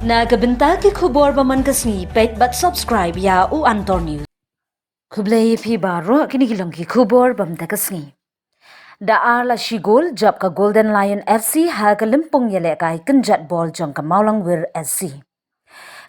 Nagabenta ki khubor baman kasni pet but subscribe ya u Antor News. Kublay phi baro kinikilang ki khubor bamta kasni. Da la shigol jab ka Golden Lion FC ha ka lympung ïalehkai kynjatbol jong ka Mawlangwir SC.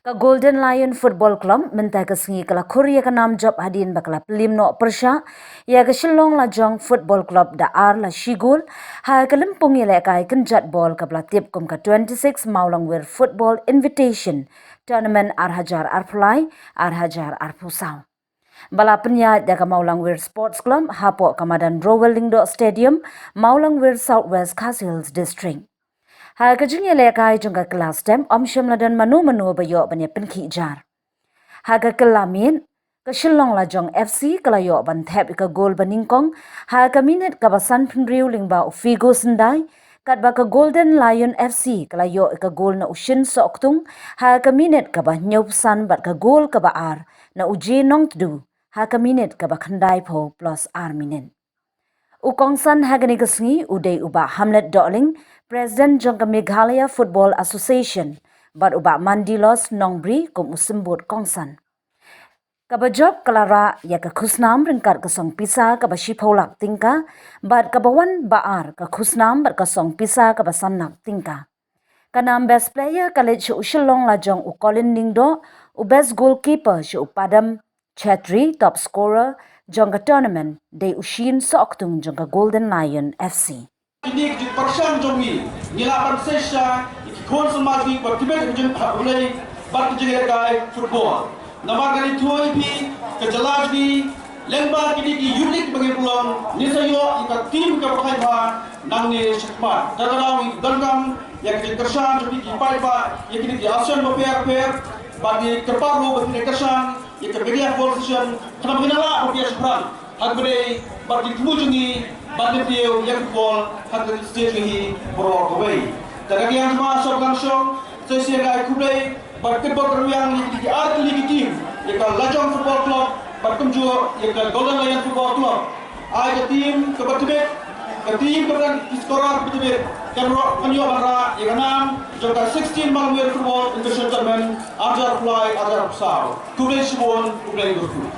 Ka Golden Lion Football Club minta kasni kala Korea ka nam job hadin bakala pelim no persya ya ka Shillong la jong Football Club da la shigol ha ka lympung ïalehkai kynjatbol ka platip kum ka 26 Mawlangwir Football Invitation Tournament arhajar arpulai arhajar arpusau. Balapnya daga Mawlangwir Sports Club hapo kamadan Rowellingdo Stadium Mawlangwir Southwest Castles District. Ha kajing ïalehkai jongka kelas tem omsyam ladan manu bayo banya penki jar. Ha ka kelamin ka Shillong la jong FC kalayo ban thep ka gol baningkong ha ka minute ka basan penriu lingba ufigo sendai kat ba ka Golden Lion FC kalayo ka gol na ushin soktung ha ka minute ka ba nyopsan bat ka gol ka ba ar na uji nong tdu ha ka minute ka ba khandai pho plus ar minute. Ukongsan hagani kasngi uday uba Hamlet Darling, President jongka Meghalaya Football Association, bat uba Mandilos Nongbri kum usimbut kongsan. Kabajob kalara ya ka khusnam ringkat kasong pisa kaba shipolak tingka, bat kabawan baar ka khusnam bat kasong pisa kaba sanak tingka. Kanam best player kalit si Shillong la jong u Colin Ningdo, u best goalkeeper si Padam Chetri, top scorer jong ka tournament day ushin sa oktung jong ka Golden Lion FC. Ini di persian jongi nilapan sesya ikon semagi bertibet jeng ulai bat ïalehkai football. Nama kali tuai pi kejelas di lembar kini di unik bagi pulang nisayo ika tim ke pakai ba nangni sekmat. Dalam ganggang yang di kersan seperti di paiba yang kini di ASEAN per bagi terparu bagi kersan yang kebedia position kenapa kenala rupiah seberang hagbere bagi tumujungi bagi tieu yang bol hagbere stage bro away. Dari yang semua sorgan song sesi yang kublai bagi bol yang di art league team yang Lajong Football Club berkem juga yang Golden Lion Football Club. Ada tim kebertibet ke tim keberang iskorar bertibet kanyo bara yang enam jangka 16 Mawlangwir Football Invitation Tournament ajar fly ajar besar kublai sibon kublai berku.